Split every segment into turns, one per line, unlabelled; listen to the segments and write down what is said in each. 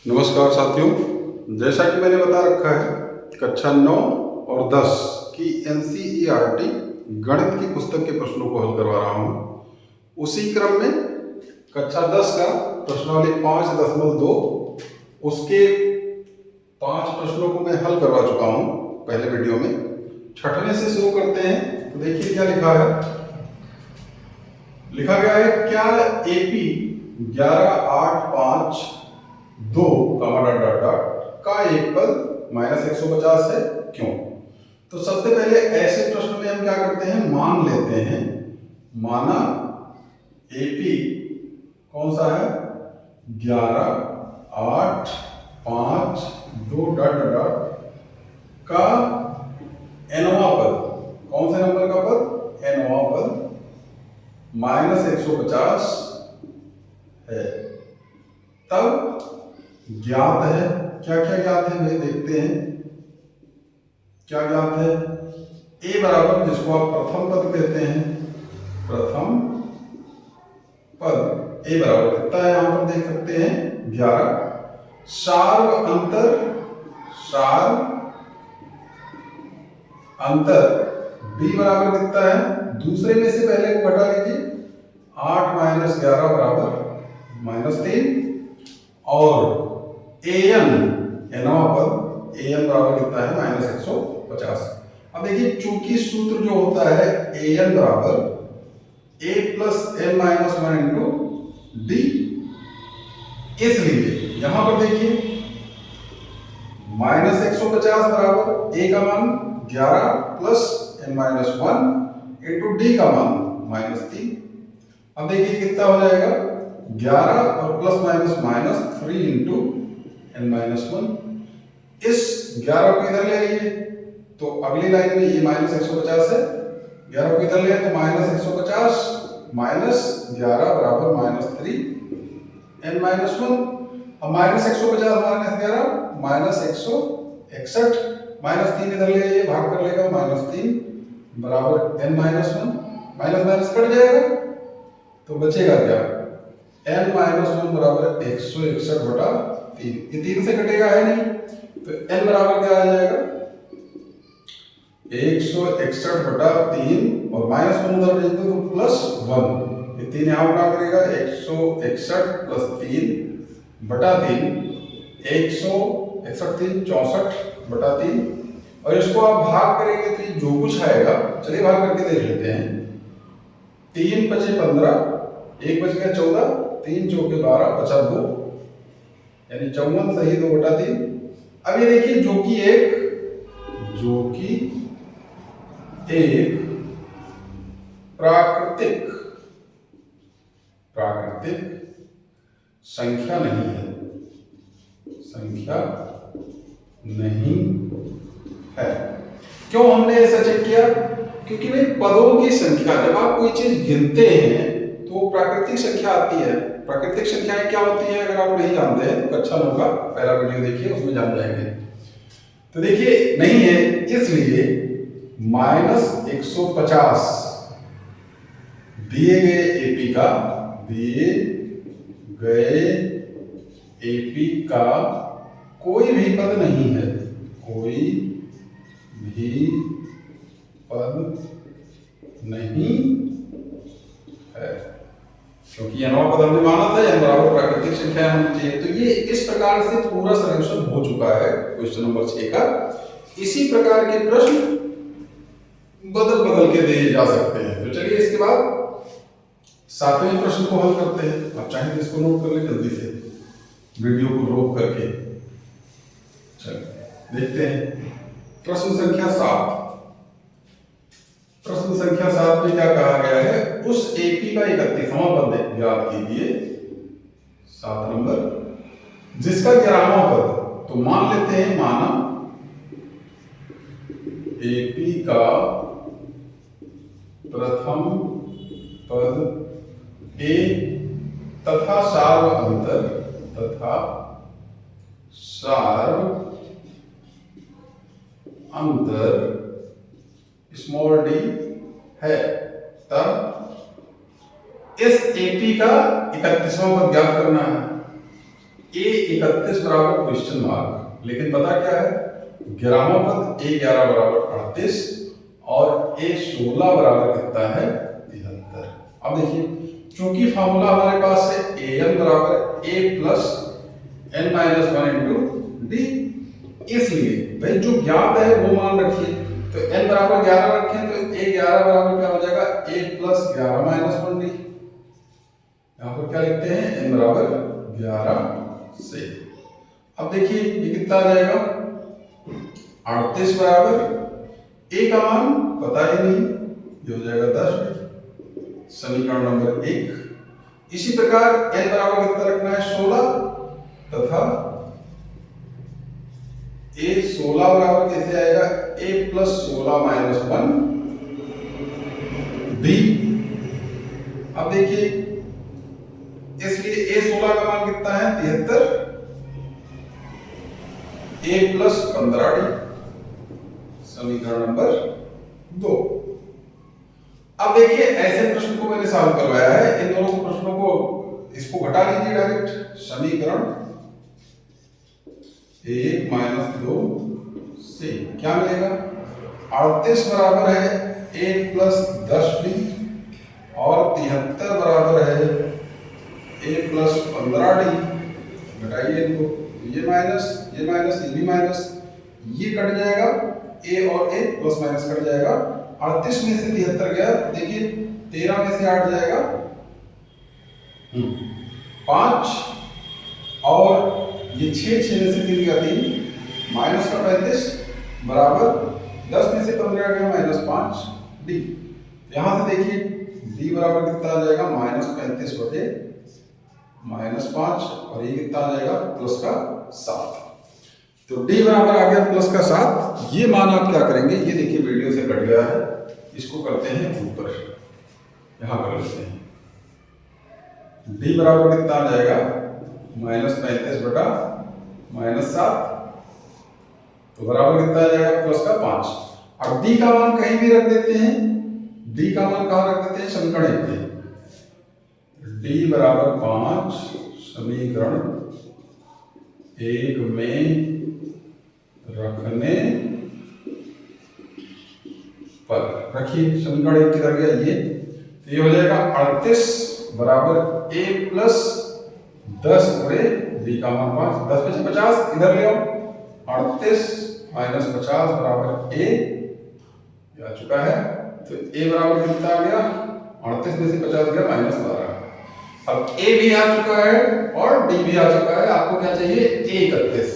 नमस्कार साथियों, जैसा कि मैंने बता रखा है कक्षा 9 और 10 की एनसीईआरटी गणित की पुस्तक के प्रश्नों को हल करवा रहा हूँ। उसी क्रम में कक्षा 10 का प्रश्नावली 5.2 उसके 5 प्रश्नों को मैं हल करवा चुका हूँ पहले वीडियो में। छठवें से शुरू करते हैं। तो देखिए क्या लिखा है। लिखा गया है क्या एपी 11.852 का एक पद -150 है, क्यों? तो सबसे पहले ऐसे प्रश्न में हम क्या करते हैं, मान लेते हैं। माना एपी कौन सा है, 11.852 का एनवा पद, कौन से नंबर का पद, एनवा पद -150 है। तब ज्ञात है, क्या क्या ज्ञात है भाई देखते हैं। क्या ज्ञात है, ए बराबर, जिसको आप प्रथम पद कहते हैं, प्रथम पद ए बराबर कितना है, यहां पर देख सकते हैं 11। सार्व अंतर बी बराबर कितना है, दूसरे में से पहले को घटा लीजिए, 8 - 11 बराबर -3। और एन एनवा पद एन बराबर कितना है, -150। अब देखिए चूंकि सूत्र जो होता है एन बराबर a + n-1 इंटू डी, इसलिए यहां पर देखिए -150 बराबर a का मान 11 + n-1 इंटू डी का मान -3। अब देखिए कितना हो जाएगा, 11 और प्लस माइनस -3 इंटू n-1। इस 11 को इधर ले आइए तो अगली लाइन में ये -150 है, 11 को इधर ले आए तो -150 - 11 बराबर -3 n-1। अब -150 - 11 -161, -3 इधर ले आइए, भाग कर लेगा, -3 बराबर n-1। माइनस माइनस कट जाएगा तो बचेगा क्या, n-1 बराबर 161/3। ये 3 से कटेगा है नहीं, तो n बराबर क्या आ जाएगा, 161/3 और -1 उधर भेज दो तो +1। ये 3 यहाँ उठा करेगा, 161 + 3/3, 161 - 3 64/3। और इसको आप भाग करेंगे तो जो कुछ आएगा, चलिए भाग करके देख लेते हैं। 3 × 5 = 15, 1 बच गया 14, 3 × 4 = 12, बचा 2, यानी 54 सही 2/3। अब ये देखिए जो कि एक प्राकृतिक संख्या नहीं है, क्यों हमने ऐसा चेक किया, क्योंकि भाई पदों की संख्या, जब आप कोई चीज गिनते हैं तो प्राकृतिक संख्या आती है। प्राकृतिक संख्याएं क्या होती हैं, अगर आप नहीं जानते हैं तो अच्छा होगा, पहला वीडियो देखिए, उसमें जान जाएंगे। तो देखिए नहीं है, इसलिए -150 दिए गए एपी का कोई भी पद नहीं है, क्योंकि नवा पद हमने माना था n बराबर प्राकृतिक संख्या होनी चाहिए। तो ये इस प्रकार से पूरा सॉल्यूशन हो चुका है क्वेश्चन नंबर 6 का। इसी प्रकार के प्रश्न बदल के दिए जा सकते हैं। तो चलिए इसके बाद 7वें प्रश्न को हल करते हैं। आप चाहें तो इसको नोट कर ले जल्दी से, वीडियो को रोक करके। चलिए देखते हैं प्रश्न संख्या 7। प्रश्न संख्या 7 में क्या कहा गया है, उस एपी का 31वां पद याद कीजिए, 7 नंबर, जिसका 11वां पद, तो मान लेते हैं, माना एपी का प्रथम पद ए तथा सार्व अंतर स्मॉल डी है, तब इस एपी का 31वां पद ज्ञात करना है। ए A31 बराबर क्वेश्चन मार्क, लेकिन पता क्या है, 11वां पद A11 बराबर 38 और A16 बराबर कितना है 73। अब देखिए चूंकि फॉर्मूला हमारे पास है an बराबर a plus n minus one into D, इसलिए भाई जो ज्ञात है वो मान रखिए, तो n बराबर 11 रखें तो a11 बराबर क्या हो जाएगा a plus 11 minus one D. यहाँ पर क्या लिखते हैं n बराबर 11 से। अब देखिए ये कितना आ जाएगा 38 बराबर a का मान पता ही नहीं, ये हो जाएगा 10, समीकरण नंबर 1। इसी प्रकार n बराबर कितना रखना है 16 तथा a16 बराबर कैसे आएगा a plus 16 minus one b। अब देखिए इसलिए a16 का मान कितना है 73, a प्लस 15 डी, समीकरण नंबर 2। अब देखिए ऐसे प्रश्न को मैंने सॉल्व करवाया है, इन दोनों प्रश्नों को इसको घटा लीजिए डायरेक्ट, समीकरण 1 माइनस 2 से क्या मिलेगा 38 बराबर है 1 प्लस 10 डी और 73 बराबर है a प्लस 15 डी। घटाइए इनको, ये माइनस ये माइनस ये भी माइनस, ये कट जाएगा a और a प्लस माइनस कट जाएगा। 38 में से 73 गया, देखिए 13 में से 8 जाएगा 5 और ये 6 में से 3 गया 3 माइनस का 35 बराबर 10 में से 15 गया माइनस 5 डी। यहां से देखिए डी बराबर कितना आ जाएगा माइनस 35 बटे माइनस 5 और ये कितना आ जाएगा प्लस का 7। तो d बराबर आ गया प्लस का 7। ये मान आप क्या करेंगे, ये देखिए वीडियो से कट गया है, इसको करते हैं ऊपर, यहां कर लेते हैं। d बराबर कितना आ जाएगा माइनस 35 बटा माइनस 7, तो बराबर कितना आ जाएगा प्लस का 5। अब d का मान कहीं भी रख देते हैं, d का मान कहां रख देते हैं समीकरण 1 में, d बराबर 5 समीकरण 1 में रखने पर, रखिए समीकरण 1 किधर गया ये, तो ये हो जाएगा 38 बराबर a प्लस 10 गुणे d का मान 5, 10 में से 50 इधर ले आओ, 38 माइनस 50 बराबर a आ चुका है, तो a बराबर कितना आ गया 38 में से 50 गया माइनस 12। अब a भी आ चुका है और d भी आ चुका है, आपको क्या चाहिए a31,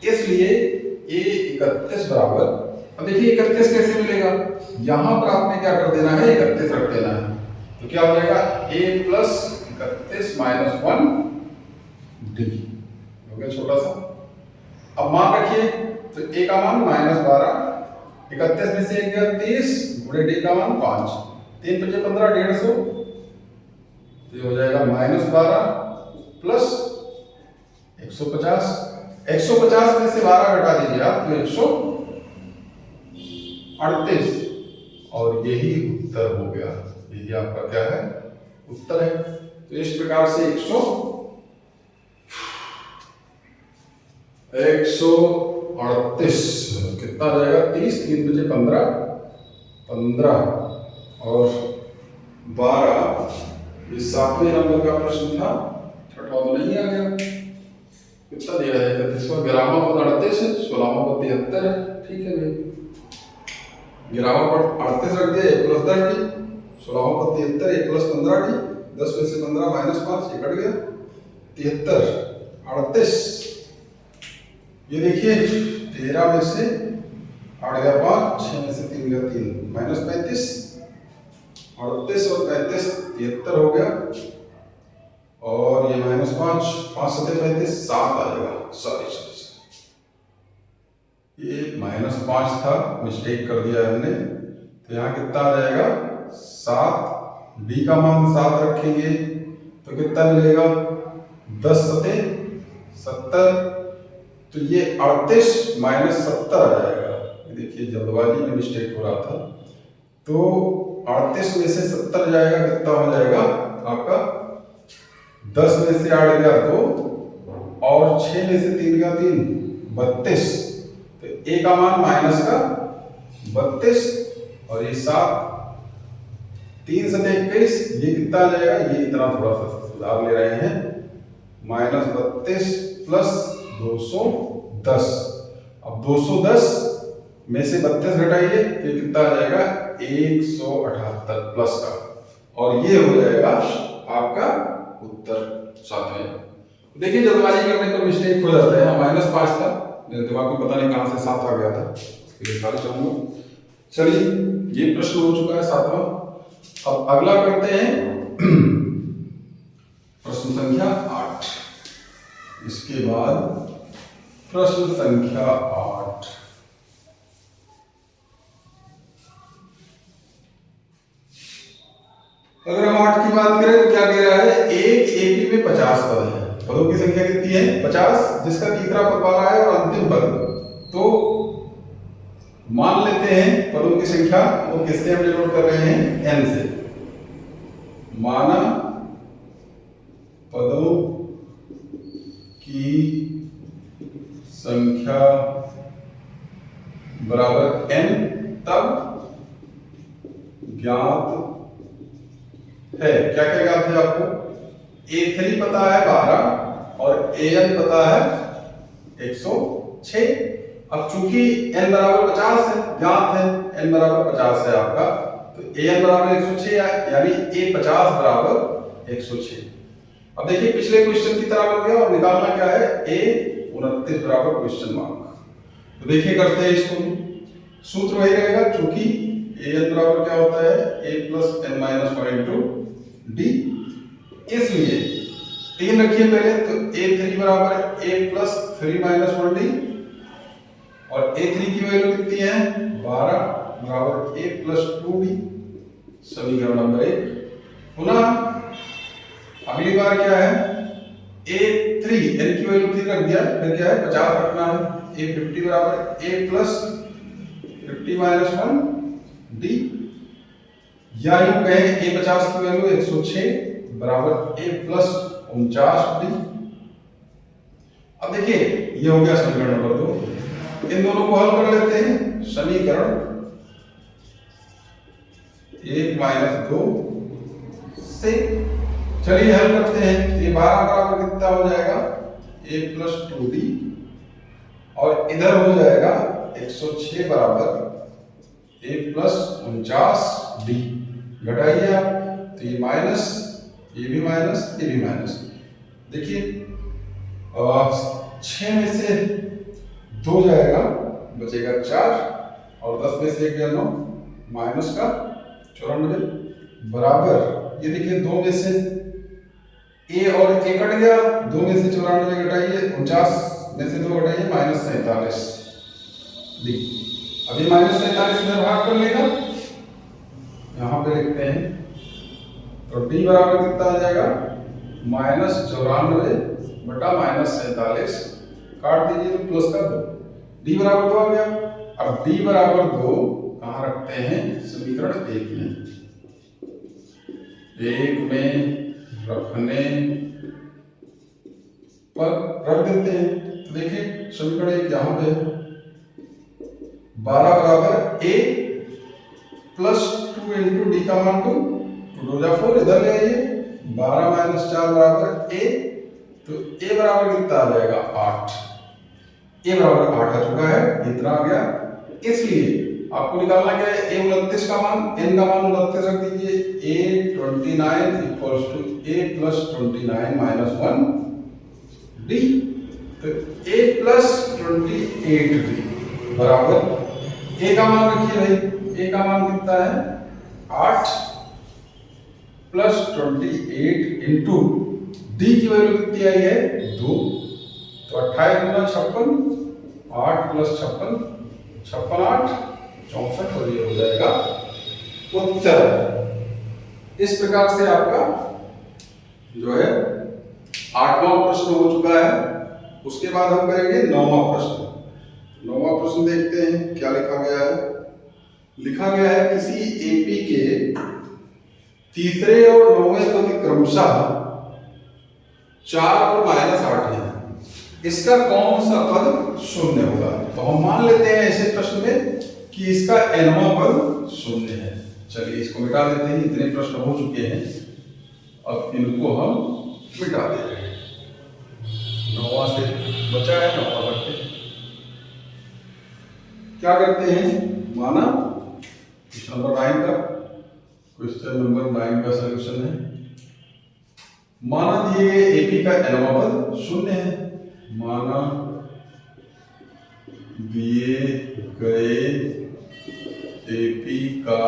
इसलिए a31 बराबर, अब देखिए 31 कैसे मिलेगा, यहां पर आपने क्या कर देना है 31 रख देना है, तो क्या हो जाएगा a प्लस 31 माइनस 1 डी हो गया छोटा सा। अब मान रखिए तो a का मान माइनस 12, 31 में से 1 गया 30 गुणे d का मान 5, 3 5 15 150, तो ये हो जाएगा माइनस 12 प्लस 150, 150 में से 12 घटा दीजिए आप तो 138 और यही उत्तर हो गया, यही आपका क्या है उत्तर है। तो इस प्रकार से 138 कितना आ जाएगा 30, 3 बजे 15 और 12, ये 7वें नंबर का प्रश्न था, छठवां तो नहीं आ गया। कितना दिया है 31वां, 11वां पद 38 है, 16वां पद 73 है, ठीक है भाई 11वां पद 38 रख दिया प्लस 10 डी, 16वां पद 73 प्लस 15 डी, 10 में से 15 माइनस 5 ये कट गया 73 38, ये देखिए 13 में से 8 गया 5, 6 में से 3 गया 3 माइनस 35, 38 और 35 73 हो गया और ये माइनस 5, 5 7 35 7 आ जाएगा, सॉरी ये माइनस 5 था, मिस्टेक कर दिया हमने, तो यहाँ कितना आ जाएगा 7, डी का मान 7 रखेंगे तो कितना मिलेगा 10 सते 70, तो ये 38 माइनस 70 आ जाएगा। देखिए जल्दबाजी में मिस्टेक हो रहा था, तो 38 में से 70 जाएगा कितना हो जाएगा आपका 10 में से 8 गया तो और 6 में से 3 का 3 32, तो ए का मान माइनस का 32 और ये 7, 3 से 21, ये कितना आ जाएगा, ये इतना थोड़ा सा सुधार ले रहे हैं, -32 प्लस 210। अब 210 में से 32 घटाइए तो ये कितना आ जाएगा 178 प्लस का, और ये हो जाएगा आपका उत्तर 7वें। देखिए जल्दबाजी करने पर मिस्टेक हो जाता है। -5 था, मेरे दिमाग में पता नहीं कहां से 7 आ गया था, इसके लिए सॉरी चाहूंगा। चलिए ये प्रश्न हो चुका है 7वां। अब अगला करते हैं प्रश्न संख्या 8। इसके बाद प्रश्न संख्या 8। अगर हम 8 की बात करें तो क्या कह रहा है, एक एपी में 50 पद है। पदों की संख्या कितनी है 50, जिसका तीसरा पद 12 है और अंतिम पद, तो मान लेते हैं पदों की संख्या वो किससे हम डिनोट कर रहे हैं, n से। माना पदों की संख्या बराबर n, तब ज्ञात है, क्या क्या ज्ञात है आपको, A3 पता है 12 और AN पता है 106। अब चूंकि n बराबर 50 है, ज्ञात है n बराबर 50 है आपका, तो AN बराबर 106 यानी A 50 बराबर 106। अब देखिए पिछले क्वेश्चन की तरह बन गया, और निकालना क्या है, A 29 बराबर क्वेश्चन मार्क। तो देखिए करते हैं इसको, सूत्र वही रहेगा, चूंकि AN बराबर क्या होता है, A plus n minus 1 into D, इसलिए 3 रखिए पहले, तो A3 बराबर A प्लस 3 माइनस 1 डी, और A3 की वैल्यू कितनी है 12 बराबर A प्लस 2 डी, समीकरण नंबर 1। पुनः अगली बार क्या है, A3 n की वैल्यू 3 रख दिया, फिर क्या है 50 रखना है, A50 बराबर A प्लस 50 माइनस 1 डी, या यूं कहें A50 की वैल्यू 106 बराबर A प्लस 49 डी। अब देखिए ये हो गया समीकरण नंबर 2। इन दोनों को हल कर लेते हैं, समीकरण 1 माइनस 2 से, चलिए हल करते हैं। ये 12 बराबर कितना हो जाएगा, A प्लस 2 डी, और इधर हो जाएगा 106 बराबर A प्लस 49 डी। घटाइए आप, तो ये माइनस, ये भी माइनस, ये भी माइनस। देखिए 6 में से 2 जाएगा, बचेगा 4, और 10 में से 1 गया 9, माइनस का 94 बराबर, ये देखिए 2 में से A और A कट गया, 2 में से 94 घटाइए, 49 में से 2 घटाइए, -47 डी। अभी -47 इधर भाग कर लेगा, यहां पे लिखते हैं, तो D बराबर कितना आ जाएगा, -94 बटा -47, काट दीजिए तो प्लस का 2, D बराबर 2 आ गया। अब D बराबर 2 कहां रखते हैं, समीकरण 1 में, 1 में रखने पर रख देते हैं, तो देखिए समीकरण 1 यहां पे 12 बराबर A प्लस 2 इंटू डी का मान 2, 2 जा 4, इधर ले आइए, 12 माइनस 4 बराबर A, तो A बराबर कितना आ जाएगा 8, A बराबर 8 आ चुका है, इतना आ गया। इसलिए आपको निकालना क्या है, A 29 का मान, n का मान 29 रख दीजिए, A 29 equals to A plus 29 minus 1 D, तो A प्लस 28 D बराबर, A का मान रखिए भाई, A का मान कितना है 8 प्लस 28 इंटू D की वैल्यू कितनी आई है 2, तो 28 गुना 56, 8 प्लस 56, 56 8 64, और ये हो जाएगा उत्तर। इस प्रकार से आपका जो है 8वां प्रश्न हो चुका है। उसके बाद हम करेंगे 9वां प्रश्न। 9वां प्रश्न देखते हैं क्या लिखा गया है। लिखा गया है किसी एपी के तीसरे और 9वें पद क्रमशः 4 और -8 है। इसका कौन सा पद शून्य होगा। तो हम मान लेते हैं ऐसे प्रश्न में कि इसका nवां पद शून्य है। चलिए इसको मिटा देते हैं, इतने प्रश्न हो चुके हैं, अब इनको हम मिटा दे रहे हैं। 9वां से बचा है, 9वां करते हैं। क्या करते हैं, माना क्वेश्चन नंबर 9 का सॉल्यूशन है। माना दिए गए एपी का nवां पद शून्य है। माना दिए गए एपी का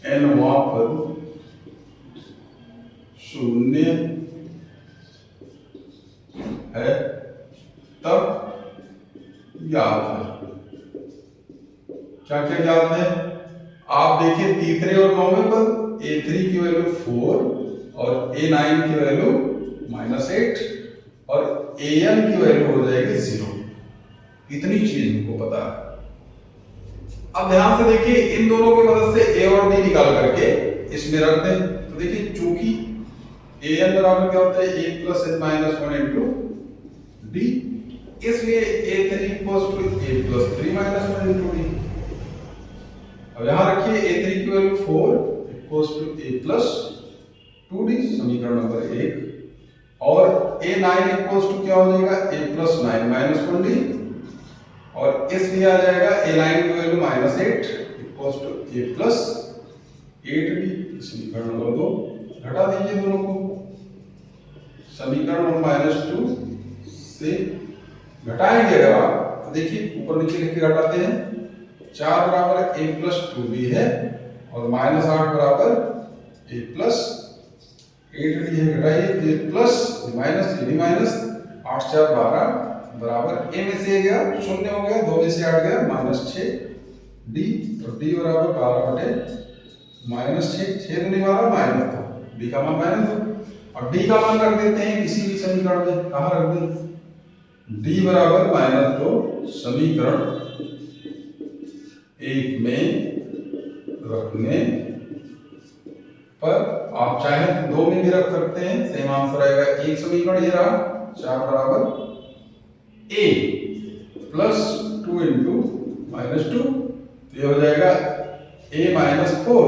nवां पद शून्य है, तब ज्ञात है। क्या क्या ज्ञात है, आप देखिए तीसरे और 9वें पद A3 की वैल्यू 4 और A9 की वैल्यू -8 और AN की वैल्यू हो जाएगी 0। इतनी चीज हमको पता है। अब ध्यान से देखिए, इन दोनों की मदद से A और D निकाल करके इसमें रख दें। तो देखिए चूंकि AN बराबर क्या होता है, A + n - 1 into D, इसलिए A3 = A + 3 - 1 into D। अब यहां रखिए A3 की वैल्यू 4 = A + 2D, समीकरण नंबर 1, और A9 = क्या हो जाएगा, A + 9 - 1D, और इसलिए आ जाएगा A9 की वैल्यू -8 = A + 8D, समीकरण नंबर 2। घटा दीजिए दोनों को, समीकरण नंबर -2 से घटाएंगे अगर आप, तो देखिए ऊपर नीचे लिख के घटाते हैं। 4 बराबर A + 2D है और -8 बराबर A + 8D है। घटाइए, तो A प्लस माइनस -8 4 12 बराबर A में से गया 0 हो गया, 2 में से 8 गया -6D, तो D बराबर 12/-6, 6 दूनी 12 -2, D का मान -2, और D का मान रख देते हैं किसी भी समीकरण में। कहाँ रख दें, D बराबर -2 समीकरण 1 में रखने पर, आप चाहे 2 में भी रख सकते हैं, सेम आंसर आएगा। एक समीकरण ये रहा, 4 बराबर A + 2 into -2, तो ये हो जाएगा A -4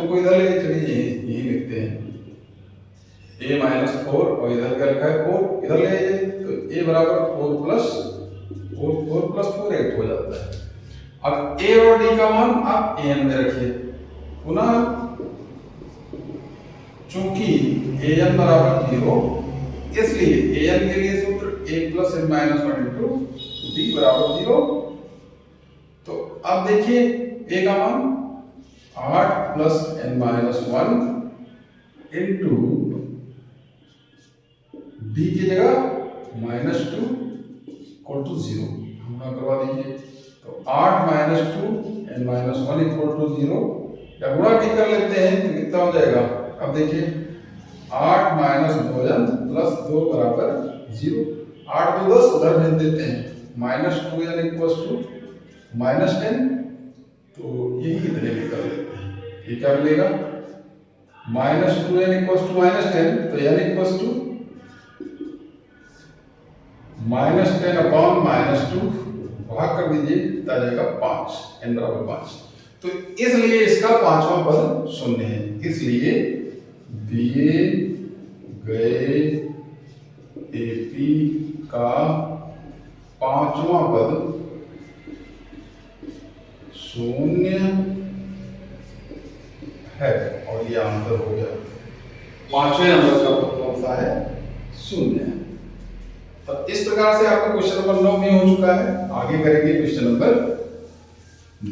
को इधर ले चलिए, यही लिखते हैं A -4, और इधर क्या लिखा है 4, इधर ले आइए, तो A बराबर 4 + 4 8 हो जाता है। अब A और D का मान आप AN में रखिए। पुनः चूंकि AN बराबर 0, इसलिए AN के लिए सूत्र A + n - 1 into D बराबर 0। तो अब देखिए A का मान 8 + n - 1 into D की जगह -2 = 0, गुणा करवा दीजिए। तो 8 - 2 n - 1 = 0, या गुणा भी कर लेते हैं तो कितना हो जाएगा। अब देखिए 8 - 2n + 2 बराबर 0, 8 2 10, उधर भेज देते हैं, -2n = -10, तो यही इतने भी कर लेते हैं। ये क्या मिलेगा, -2n = -10, तो n = -10/-2, भाग कर दीजिए, आ जाएगा 5, n बराबर 5। तो इसलिए इसका 5वां पद शून्य है। इसलिए दिए गए एपी का 5वां पद शून्य है, और ये आंसर हो गया। 5वें नंबर का पद कौन सा है, शून्य है। तो इस प्रकार से आपका क्वेश्चन नंबर 9 में हो चुका है। आगे करेंगे क्वेश्चन नंबर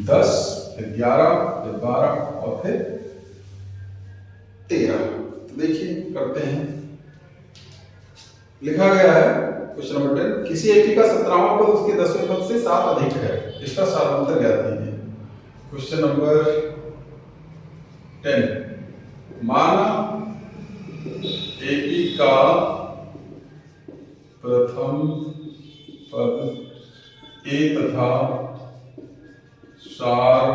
10, फिर 11, फिर 12 और फिर 13। तो देखिए करते हैं। लिखा गया है क्वेश्चन नंबर 10, किसी एपी का 17वां पद उसके 10वें पद से 7 अधिक है, इसका सारांतर ज्ञात कीजिए। क्वेश्चन नंबर 10, माना एपी का प्रथम पद A तथा सार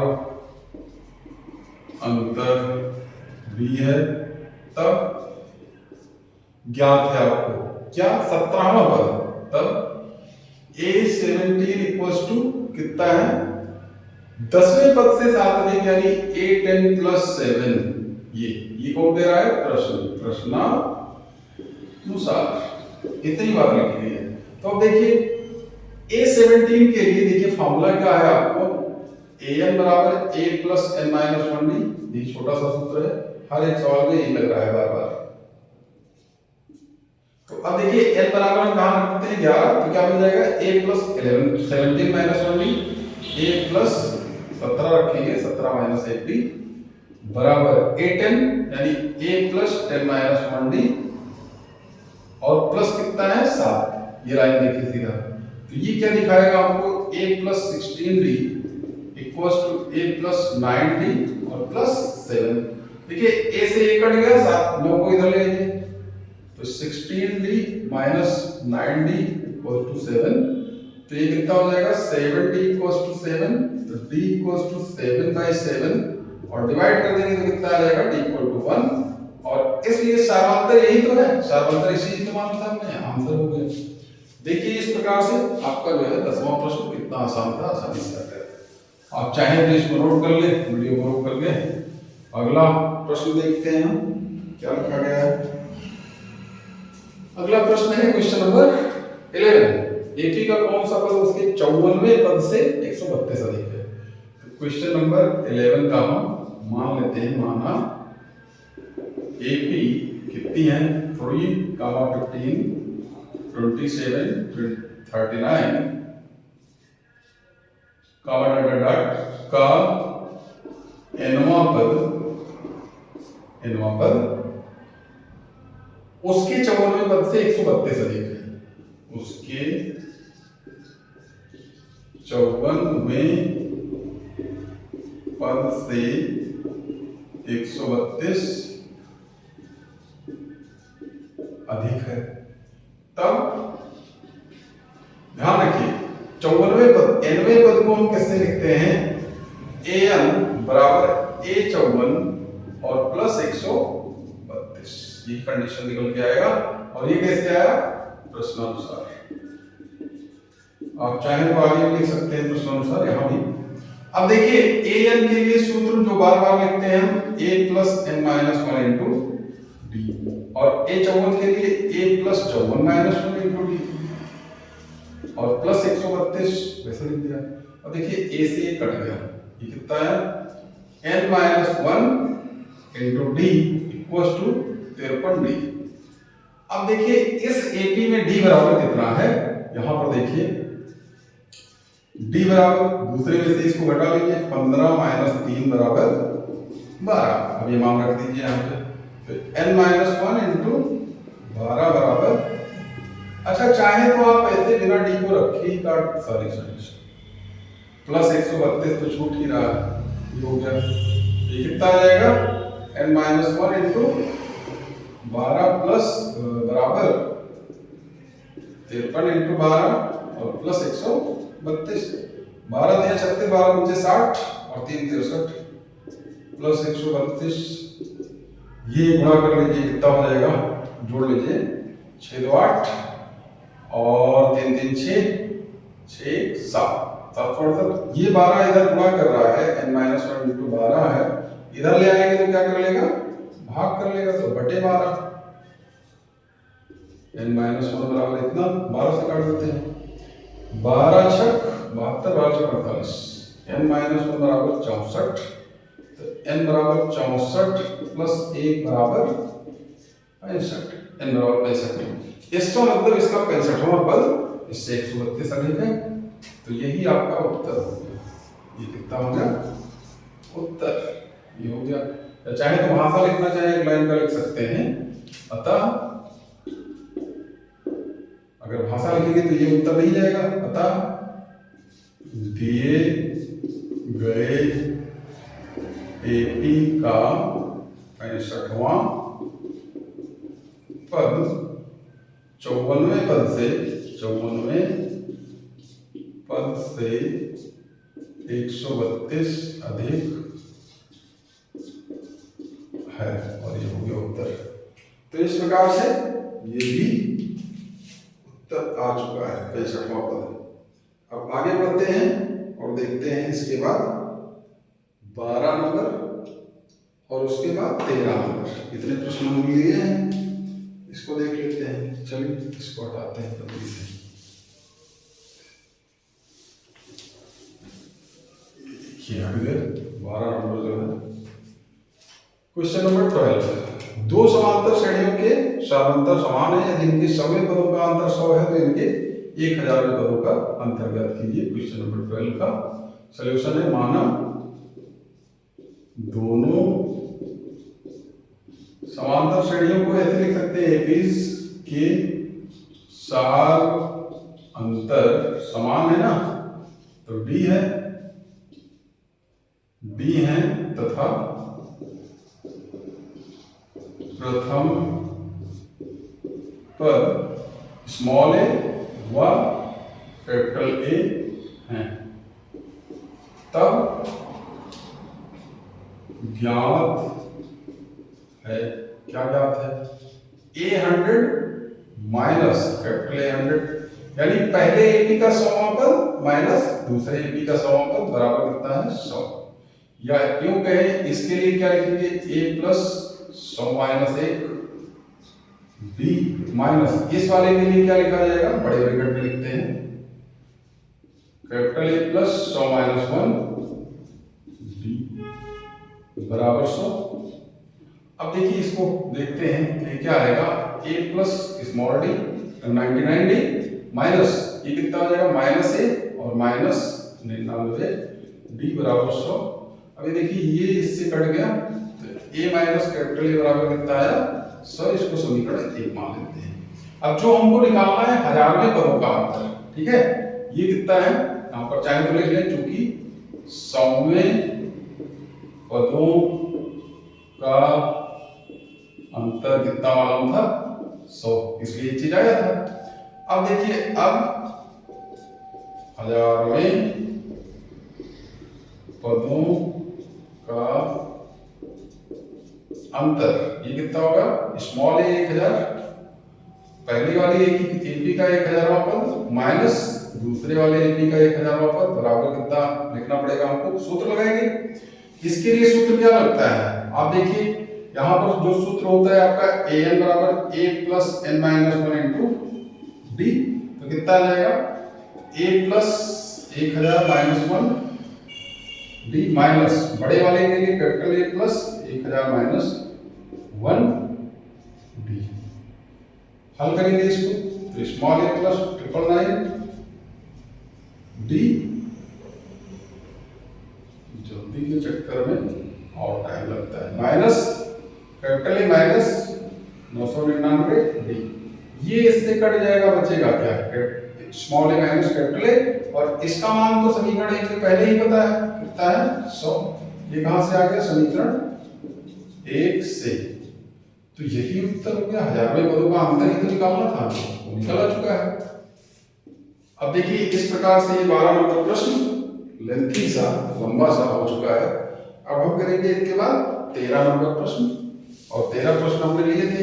अंतर B है, तब ज्ञात है आपको क्या 17वां पद, तब A17 इक्वल्स टू कितना है 10वें पद से 7 अधिक यानी A10 प्लस 7। ये कौन दे रहा है, प्रश्नानुसार। इतनी बात लिखी गई है। तो अब देखिए A17 के लिए देखिए फॉर्मूला क्या है आपको, an बराबर a plus n minus 1d। ये छोटा सा सूत्र है, हर एक सवाल में यही लग रहा है बार बार। तो अब देखिए n बराबर हम कहां रखते हैं 11, तो क्या बन जाएगा a plus 17 minus 1d, a plus 17 रखेंगे 17 माइनस 8d बराबर a10 यानी a प्लस 10 माइनस 1d और प्लस कितना है 7। ये लाइन देखिए सीधा, तो ये क्या दिखाएगा आपको a plus 16d equals to a plus 9d और प्लस 7। देखिए a से a कट गया, 7 9 को इधर ले लीजिए, तो 16d minus 9d equal to 7। तो ये कितना हो जाएगा 7d इक्वल्स टू 7, तो d इक्वल्स टू 7/7 और डिवाइड कर देंगे तो कितना आ जाएगा d इक्वल टू 1। और इसलिए सार्वंतर यही तो है, सार्वंतर इसी इस्तेमाल था हमने, आंसर हो गया। देखिए इस प्रकार से आपका जो है 10वां प्रश्न कितना आसान था, आसानी से आ गया। आप चाहें तो इसको नोट कर ले, वीडियो को रोक करके अगला प्रश्न देखते हैं हम क्या लिखा गया है। अगला प्रश्न है क्वेश्चन नंबर 11। एपी का कौन सा पद उसके 54वें पद से 132 अधिक है। तो क्वेश्चन नंबर 11 का हम मान लेते हैं, माना एपी कितनी है 3, 15, 27, 39 का nवां पद उसके 54वें पद से 132 अधिक है। उसके 54वें पद से 132 अधिक है। तब ध्यान रखिए 54वें पद, nवें पद को हम कैसे लिखते हैं, an बराबर a54 और प्लस 132। ये कंडीशन निकल के आएगा। और ये कैसे आया, प्रश्नानुसार। आप चाहें तो आगे भी लिख सकते हैं प्रश्नानुसार यहां भी। अब देखिए an के लिए सूत्र जो बार बार लिखते हैं हम a plus n minus 1 into D, और a54 के लिए a plus 54 minus 1 into D और प्लस 132 वैसे लिख दिया। अब देखिए a से a कट गया, ये कितना है n minus 1 into D equals to 53d। अब देखिए इस AP में d बराबर कितना है, यहां पर देखिए d बराबर दूसरे में से इसको घटा लीजिए, 15 माइनस 3 बराबर 12। अब ये मान रख दीजिए यहां पे, तो n माइनस 1 इंटू 12 बराबर, अच्छा चाहे तो आप ऐसे बिना d को रखे ही काट, सॉरी प्लस 132 तो छूट ही रहा है, ये हो गया। ये कितना आ जाएगा n माइनस 1 इंटू 12 प्लस बराबर 53 इंटू 12 और प्लस 132। 12 3 36, 12 5 60 और 3 63 प्लस 132। ये गुणा कर लीजिए कितना हो जाएगा, जोड़ लीजिए 6 2 8 और 3 3 6 6 7 7 ये 12 इधर गुणा कर रहा है, n माइनस 1 इंटू 12 है, इधर ले आएंगे तो क्या कर लेगा, भाग कर लेगा, तो बटे 12। n माइनस 1 बराबर इतना, 12 से काट देते हैं, 12 छक 72, 12 छक 48, n माइनस 1 बराबर 64, तो n बराबर 64 प्लस 1 बराबर 65, n बराबर 65। इसका मतलब इसका 65वां पद इससे 132 अधिक है। तो यही आपका उत्तर हो गया। ये कितना हो गया उत्तर, ये हो गया। चाहे तो भाषा लिखना चाहे एक लाइन का लिख सकते हैं, अतः अगर भाषा लिखेंगे तो ये उत्तर नहीं जाएगा। अतः दिए गए एपी का 65वां पद 54वें पद से 132 अधिक है, और ये हो गया उत्तर। तो इस प्रकार से ये भी आ चुका है, 65वां पद। अब आगे बढ़ते हैं और देखते हैं इसके बाद 12 नंबर और उसके बाद 13 नंबर। इतने प्रश्न हम लिए हैं, इसको देख लेते हैं। चलिए इसको हटाते हैं जल्दी से। देखिए आगे 12 नंबर जो है, क्वेश्चन नंबर 12। दो समांतर श्रेणियों के सामांतर समान है, यदि इनके सौवें पदों का अंतर 100 है तो इनके 1000वें पदों का अंतर ज्ञात कीजिए। क्वेश्चन नंबर 12 का सॉल्यूशन है, माना दोनों समांतर श्रेणियों को ऐसे लिख सकते हैं, एपीज के सार अंतर समान है ना, तो डी है तथा प्रथम पद स्मॉल ए व कैपिटल ए हैं, तब ज्ञात है, क्या ज्ञात है, A100 माइनस कैपिटल A100, यानी पहले एपी का 100वां पद माइनस दूसरे एपी का 100वां पद बराबर कितना है, 100। या क्यों कहें, इसके लिए क्या लिखेंगे, a plus 100 minus 1 b minus, इस वाले के लिए क्या लिखा जाएगा, बड़े ब्रैकेट में लिखते हैं, capital A plus 100 minus 1 b बराबर 100। अब देखिए इसको देखते हैं कि क्या आएगा, a plus small d 99d minus ये कितना हो जाएगा, माइनस a और माइनस 99 d बराबर 100। अभी देखिए ये इससे कट गया तो a माइनस कैपिटल A बराबर कितना आया, 100। इसको समीकरण 1 मान लेते हैं। अब जो हमको निकालना है हजारवें पदों का अंतर, ठीक है, ये कितना है, यहाँ पर चाहे तो लिख लें, चूंकि 100वें पदों का अंतर कितना मालूम था, 100, इसलिए ये चीज आया था। अब देखिए, अब हजारवें पदों का अंतर ये कितना होगा, स्मॉल ए 1000, पहली वाली एपी का 1000वां पद माइनस दूसरे वाले एपी का 1000वां पद बराबर कितना लिखना पड़ेगा हमको, सूत्र लगाएंगे। इसके लिए सूत्र क्या लगता है, आप देखिए यहाँ पर जो सूत्र होता है आपका an बराबर a plus n minus 1 into D, तो कितना आ जाएगा, a plus 1000 minus 1 D minus बड़े वाले के लिए capital A plus 1000 minus 1 D. हल करेंगे इसको तो स्मॉल a प्लस 999 डी, जल्दी के चक्कर में और टाइम लगता है, minus capital A minus 999 D. ये इससे कट जाएगा, बचेगा क्या, small a minus capital A, और इसका मान तो समीकरण 1 में पहले ही पता है, कितना है, 100। ये कहां से आ गया, समीकरण 1 से। तो यही उत्तर हो गया, हजारवें पदों का अंतर ही तो निकालना था, वो निकल आ चुका है। अब देखिए इस प्रकार से ये 12 नंबर प्रश्न लेंथी सा, लंबा सा हो चुका है। अब हम करेंगे इसके बाद 13 नंबर प्रश्न, और 13 प्रश्न हमने लिए थे,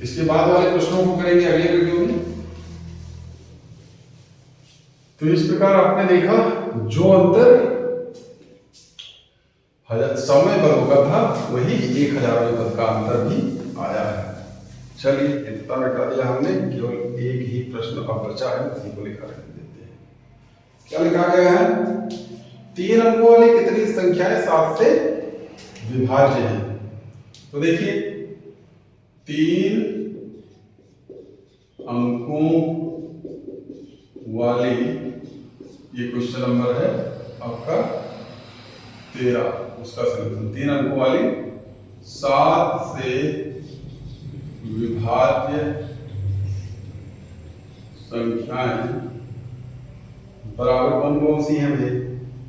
इसके बाद वाले प्रश्नों को करेंगे अगले वीडियो में। तो इस प्रकार आपने देखा जो अंतर 100वें पदों का था वही 1000वें पद का अंतर भी आया है। चलिए इतना मिटा दिया हमने, केवल एक ही प्रश्न का बचा है, उसी को लिखा रख देते हैं। क्या लिखा गया है, 3 अंकों वाली कितनी संख्याएं 7 से विभाज्य हैं। तो देखिए 3 अंकों वाली, ये क्वेश्चन नंबर है आपका 13, उसका सलूशन 3 अंकों वाली 7 से विभाज्य संख्याएं बराबर कौन कौन सी हैं भाई,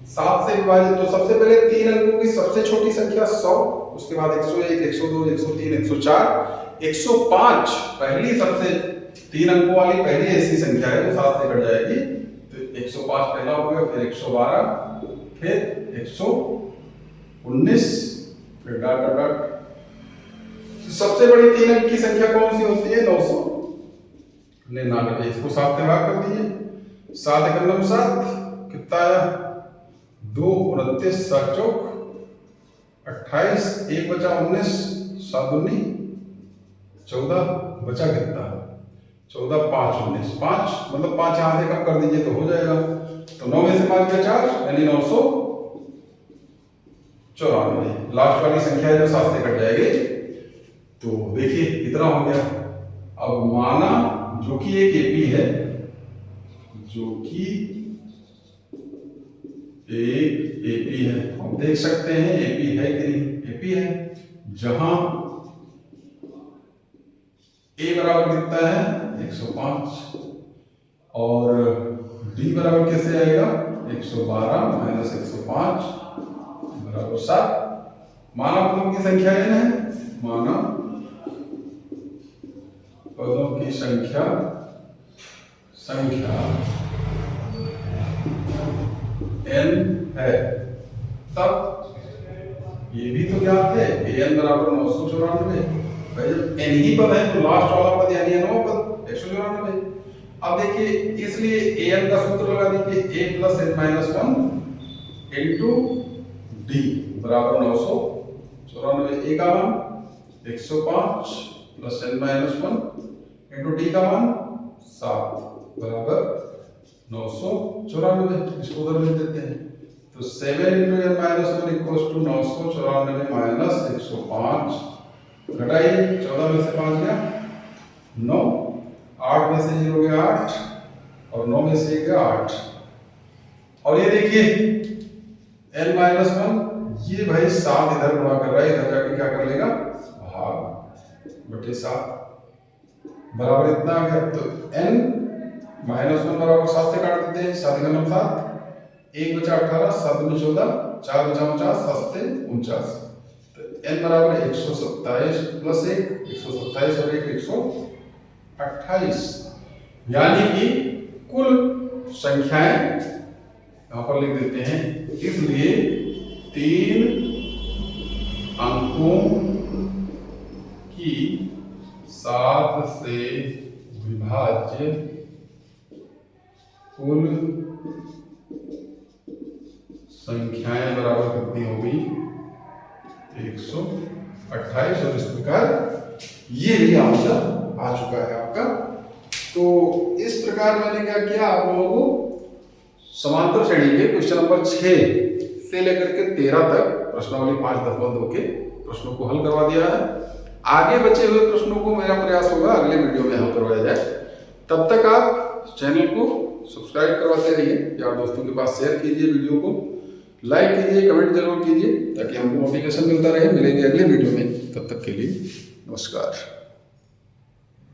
7 से विभाजित। तो सबसे पहले 3 अंकों की सबसे छोटी संख्या 100, उसके बाद 101, 102, 103, 104, 105 पहली सबसे 3 अंकों वाली पहली ऐसी संख्या है जो 7 से कट जाएगी, तो 105 पहला हो गया, फिर 112, फिर 119, फिर डॉट डॉट डॉट। सबसे बड़ी 3 अंक की संख्या कौन सी होती है, 99। इसको 7 से भाग कर दीजिए, 7 × 9 7, कितना आया 2 29 7 चौक 28, 1 बचा 19, 7 दूनी 14, बचा कितना 14, 5 19, 5 मतलब 5 यहाँ से कम कर दीजिए तो हो जाएगा। तो 9 में से 5 गया 4, यानी 994। लास्ट वाली संख्या है जो 7 से कट जाएगी। तो देखिए इतना हो गया। अब माना जो कि एक एपी है, जो कि एक एपी है, हम देख सकते हैं एपी है कि नहीं, एपी है, जहां ए बराबर कितना है 105 और डी बराबर कैसे आएगा 112 माइनस 105 बराबर 7। माना पदों की संख्या n है, माना पदों की संख्या n है, तब ये भी तो ज्ञात है an बराबर 994। भाई जब n ही पद है तो लास्ट वाला पद यानी nवां पद 194। अब देखिए इसलिए an का सूत्र लगा दीजिए a + n - 1 इंटू d बराबर 994। a का मान 105 + n - 1 इंटू d का मान 7 बराबर 994। इसको उधर लिख देते हैं। तो 7 × n - 1 = 994 माइनस 105, घटाइए 14 में से 5 गया 9, 8 में से 0 गया 8 और 9 में से 1 गया 8। और ये देखिए n - 1 ये भाई 7 इधर गुणा कर रहा है, इधर जाके क्या कर लेगा भाग बटे 7 बराबर इतना आ गया। तो n - 1 बराबर 7 से काट देते हैं, 7 × 9 7, 1 बचा 18, 7 दूनी 14, 4 बचा 49, 7 से 49। तो n बराबर 127 + 1 127 और 1 128, यानी कि कुल संख्याएं यहां पर लिख देते हैं। इसलिए 3 अंकों की 7 से विभाज्य कुल संख्याएं बराबर कितनी होगी 128। और इस प्रकार ये भी आंसर आ चुका है आपका। तो इस प्रकार मैंने क्या किया, आप लोगों को समांतर श्रेणी के क्वेश्चन नंबर 6 से लेकर के 13 तक प्रश्नावली 5.2 के प्रश्नों को हल करवा दिया है। आगे बचे हुए प्रश्नों को मेरा प्रयास होगा अगले वीडियो में हल करवाया जाए। तब तक आप चैनल को सब्सक्राइब करवाते रहिए, यार दोस्तों के पास शेयर कीजिए, वीडियो को लाइक कीजिए, कमेंट जरूर कीजिए ताकि हमको नोटिफिकेशन मिलता रहे। मिलेंगे अगले वीडियो में, तब तक के लिए नमस्कार।